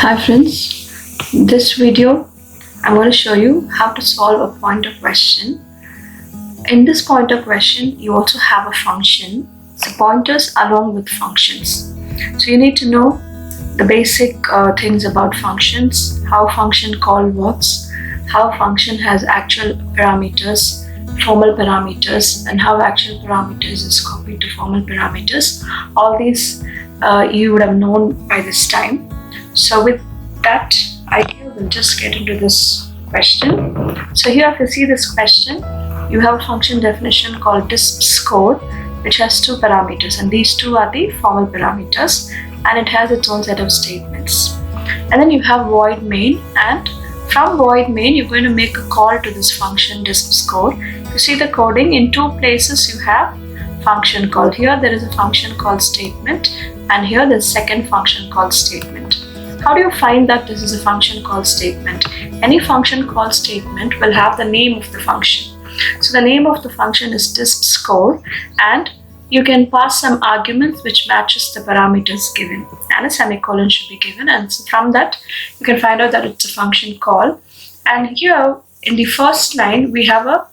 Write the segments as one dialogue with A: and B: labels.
A: Hi friends, this video I'm going to show you how to solve a pointer question. In this pointer question you also have a function, so pointers along with functions. So you need to know the basic things about functions, how function call works, how function has actual parameters, formal parameters, and how actual parameters is copied to formal parameters. All these you would have known by this time. So with that idea, we'll just get into this question. So here if you see this question, you have a function definition called disp score, which has two parameters, and these two are the formal parameters, and it has its own set of statements. And then you have void main, and from void main you're going to make a call to this function disp score. You see the coding, in two places you have function called. Here there is a function called statement, and here there's second function called statement. How do you find that this is a function call statement? Any function call statement will have the name of the function. So the name of the function is disp score, and you can pass some arguments which matches the parameters given, and a semicolon should be given, and so from that you can find out that it's a function call. And here in the first line we have a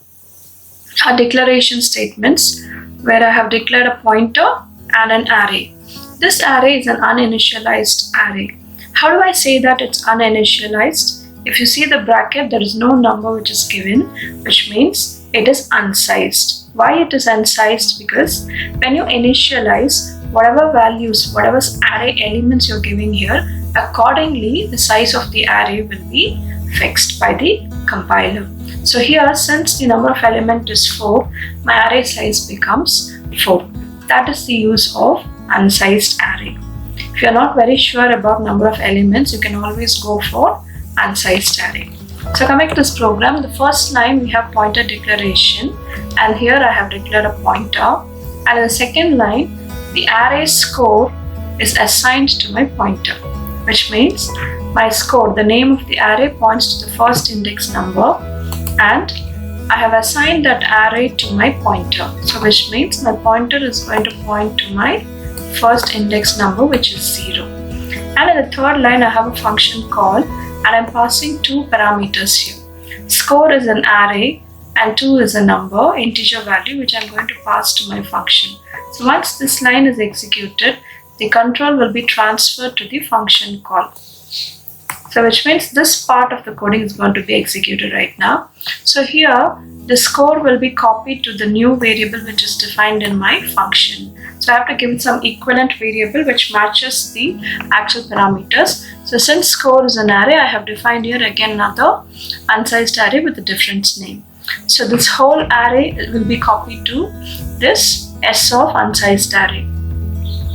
A: declaration statements where I have declared a pointer and an array. This array is an uninitialized array. How do I say that it's uninitialized? If you see the bracket, there is no number which is given, which means it is unsized. Why it is unsized? Because when you initialize whatever values, whatever array elements you're giving here, accordingly the size of the array will be fixed by the compiler. So here, since the number of element is 4, my array size becomes 4. That is the use of unsized array. If you are not very sure about number of elements, you can always go for unsized array. So coming to this program, the first line we have pointer declaration, and here I have declared a pointer, and in the second line the array score is assigned to my pointer, which means my score, the name of the array, points to the first index number, and I have assigned that array to my pointer. So which means my pointer is going to point to my first index number, which is 0. And in the third line I have a function call, and I'm passing two parameters here. Score is an array and 2 is a number, integer value, which I'm going to pass to my function. So once this line is executed, the control will be transferred to the function call. So which means this part of the coding is going to be executed right now. So here the score will be copied to the new variable which is defined in my function. So I have to give it some equivalent variable which matches the actual parameters. So since score is an array, I have defined here again another unsized array with a different name. So this whole array will be copied to this S of unsized array.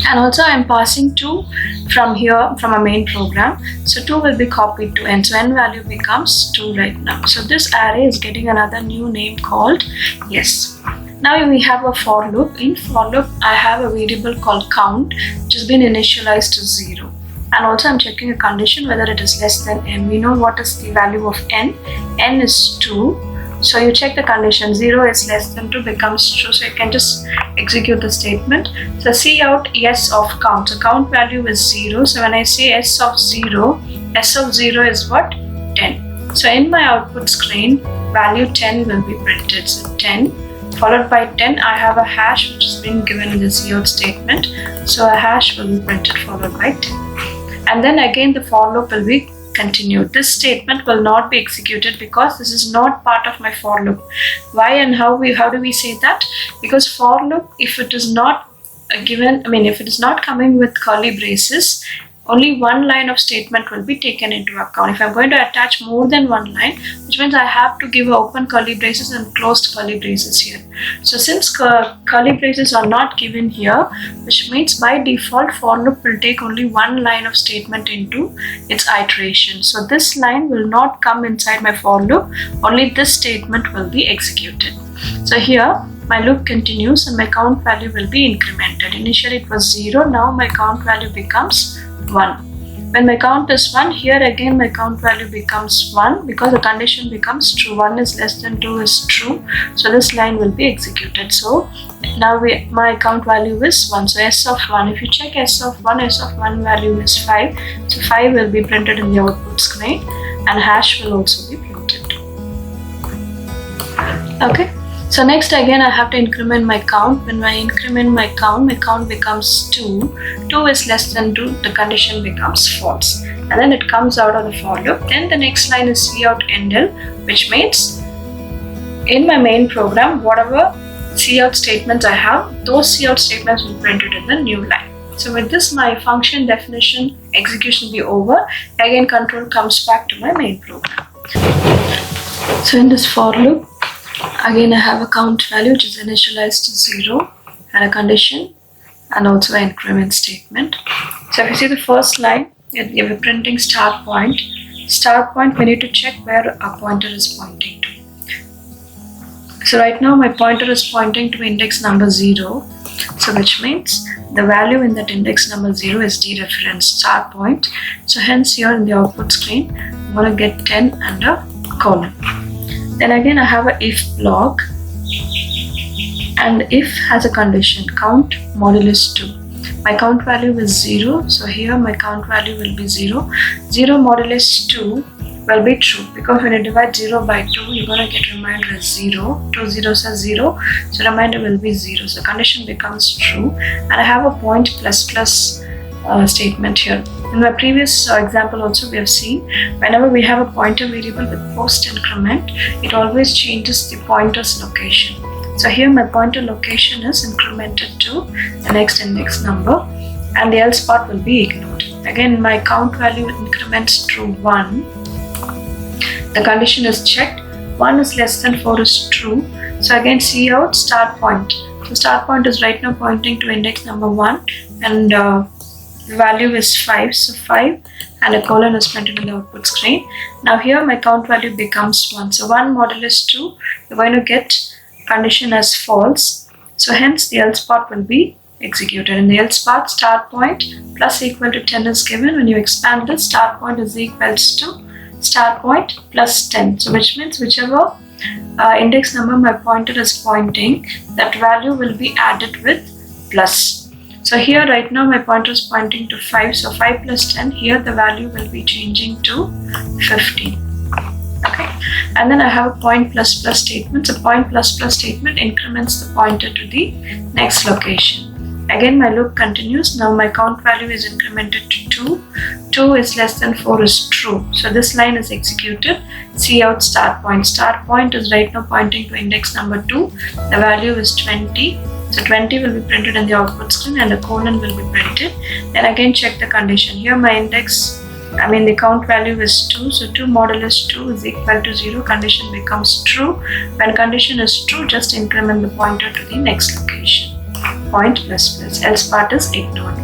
A: And also I am passing 2 from here, from a main program. So 2 will be copied to n. So n value becomes 2 right now. So this array is getting another new name called yes. Now we have a for loop. In for loop I have a variable called count, which has been initialized to 0. And also I'm checking a condition whether it is less than n. We know what is the value of n. N is 2. So you check the condition, 0 is less than 2 becomes true. So you can just execute the statement. So see out yes of count. So count value is 0. So when I say s of 0 is what? 10. So in my output screen, value 10 will be printed. So 10 followed by 10, I have a hash which has been given in the cout statement. So a hash will be printed followed by 10. And then again the for loop will be continued. This statement will not be executed because this is not part of my for loop. Why and how do we say that? Because for loop, if it is not given, if it is not coming with curly braces, only one line of statement will be taken into account. If I'm going to attach more than one line, which means I have to give open curly braces and closed curly braces here. So since curly braces are not given here, which means by default for loop will take only one line of statement into its iteration. So this line will not come inside my for loop, only this statement will be executed. So here my loop continues and my count value will be incremented. Initially it was 0, now my count value becomes 1. When my count is 1, here again my count value becomes 1 because the condition becomes true. 1 is less than 2 is true. So this line will be executed. So now my count value is 1. So S of 1. If you check S of 1 value is 5. So 5 will be printed in the output screen and hash will also be printed. Okay. So next again I have to increment my count. When I increment my count becomes 2. 2 is less than 2, the condition becomes false. And then it comes out of the for loop. Then the next line is cout endl, which means in my main program, whatever cout statements I have, those cout statements will be printed in the new line. So with this, my function definition execution will be over. Again, control comes back to my main program. So in this for loop, again I have a count value which is initialized to 0 and a condition and also an increment statement. So if you see the first line, you're printing start point. Start point, we need to check where our pointer is pointing to. So right now my pointer is pointing to index number 0. So which means the value in that index number 0 is dereferenced start point. So hence here in the output screen, I'm going to get 10 and a colon. Then again I have a if block, and if has a condition count modulus 2. My count value is 0, so here my count value will be 0. 0 modulus 2 will be true because when you divide 0 by 2, you're going to get remainder as 0. 2 zeros are 0, so remainder will be 0. So condition becomes true, and I have a point plus plus statement here. In my previous example also we have seen whenever we have a pointer variable with post increment, it always changes the pointer's location. So here my pointer location is incremented to the next index number and the else part will be ignored. Again my count value increments to 1. The condition is checked. 1 is less than 4 is true. So again cout start point. So start point is right now pointing to index number 1 and the value is 5, so 5 and a colon is printed in the output screen. Now here my count value becomes 1. So 1 modulus 2, you're going to get condition as false. So hence the else part will be executed. In the else part, start point plus equal to 10 is given. When you expand this, start point is equals to start point plus 10. So which means whichever index number my pointer is pointing, that value will be added with plus. So here right now my pointer is pointing to 5, so 5 plus 10, here the value will be changing to 15. Okay, and then I have a point plus plus statement. So point plus plus statement increments the pointer to the next location. Again my loop continues. Now my count value is incremented to 2. 2 is less than 4 is true. So this line is executed. Cout start point. Start point is right now pointing to index number 2. The value is 20. So 20 will be printed in the output screen and a colon will be printed. Then again check the condition. Here my the count value is 2. So 2 modulus 2 is equal to 0. Condition becomes true. When condition is true, just increment the pointer to the next location. Point plus plus. Else part is ignored.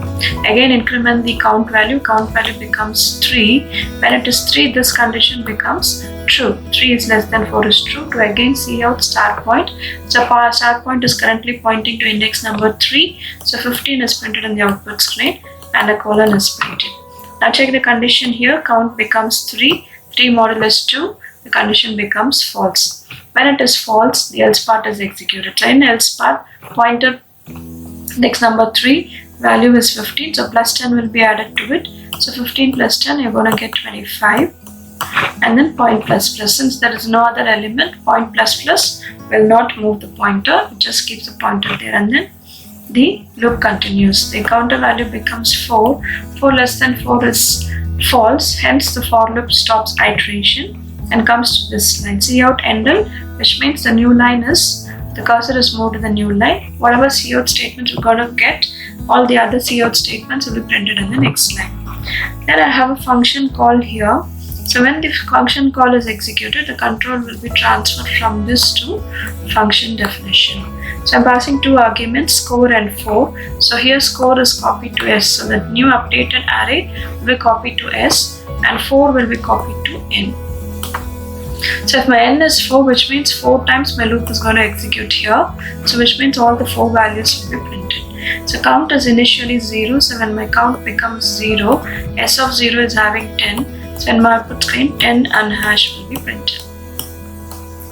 A: Again increment the count value. Count value becomes 3. When it is 3, this condition becomes true. 3 is less than 4 is true. To again cout start point. So start point is currently pointing to index number 3. So 15 is printed in the output screen and a colon is printed. Now check the condition here. Count becomes 3. 3 modulus 2. The condition becomes false. When it is false, the else part is executed. So in else part, pointer index number 3, value is 15. So plus 10 will be added to it. So 15 plus 10, you're going to get 25. And then point plus plus. Since there is no other element, point plus plus will not move the pointer. It just keeps the pointer there. And then the loop continues. The counter value becomes 4. 4 less than 4 is false. Hence the for loop stops iteration and comes to this line. Cout endl, which means the new line is, the cursor is moved to the new line. Whatever cout statements we're going to get, all the other cout statements will be printed in the next line. Then I have a function call here. So when the function call is executed, the control will be transferred from this to function definition. So I'm passing 2 arguments, score and 4. So here score is copied to S. So the new updated array will be copied to S and 4 will be copied to N. So if my N is 4, which means 4 times my loop is going to execute here. So which means all the 4 values will be printed. So count is initially 0. So when my count becomes 0, S of 0 is having 10. So in my output screen, 10 and hash will be printed.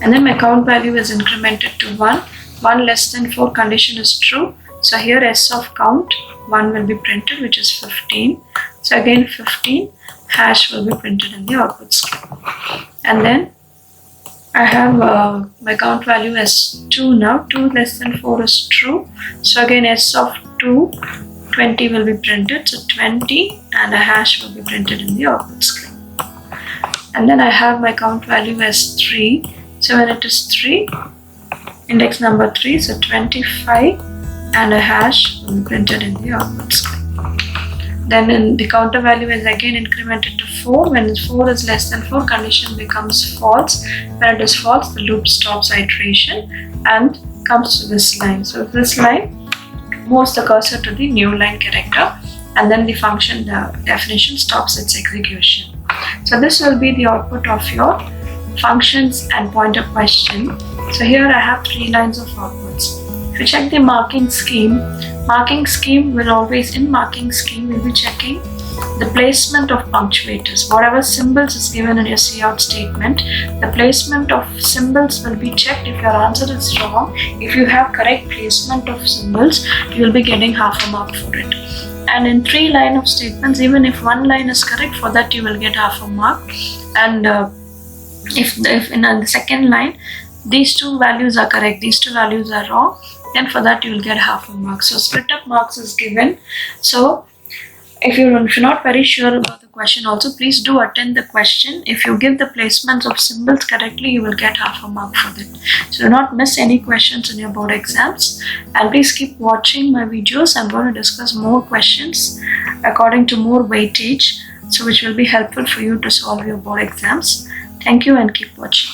A: And then my count value is incremented to 1. 1 less than 4 condition is true. So here S of count 1 will be printed, which is 15. So again 15 hash will be printed in the output screen. And then I have my count value as 2 now. 2 less than 4 is true. So again S of 2, 20 will be printed. So 20 and a hash will be printed in the output screen. And then I have my count value as 3. So when it is 3, index number 3, so 25 and a hash will be printed in the output screen. Then the counter value is again incremented to 4. When 4 is less than 4, condition becomes false. When it is false, the loop stops iteration and comes to this line. So this line moves the cursor to the new line character, and then the function, the definition, stops its execution. So this will be the output of your functions and pointer question. So here I have 3 lines of outputs. If you check the marking scheme will always, in marking scheme, we'll be checking the placement of punctuators. Whatever symbols is given in your cout statement, the placement of symbols will be checked. If your answer is wrong, if you have correct placement of symbols, you will be getting half a mark for it. And in 3 line of statements, even if 1 line is correct, for that you will get half a mark. And if in the second line these 2 values are correct, these 2 values are wrong, then for that you will get half a mark. So split up marks is given. So if you're not very sure about the question also, please do attend the question. If you give the placements of symbols correctly, you will get half a mark for that. So do not miss any questions in your board exams, and please keep watching my videos. I'm going to discuss more questions according to more weightage, so which will be helpful for you to solve your board exams. Thank you and keep watching.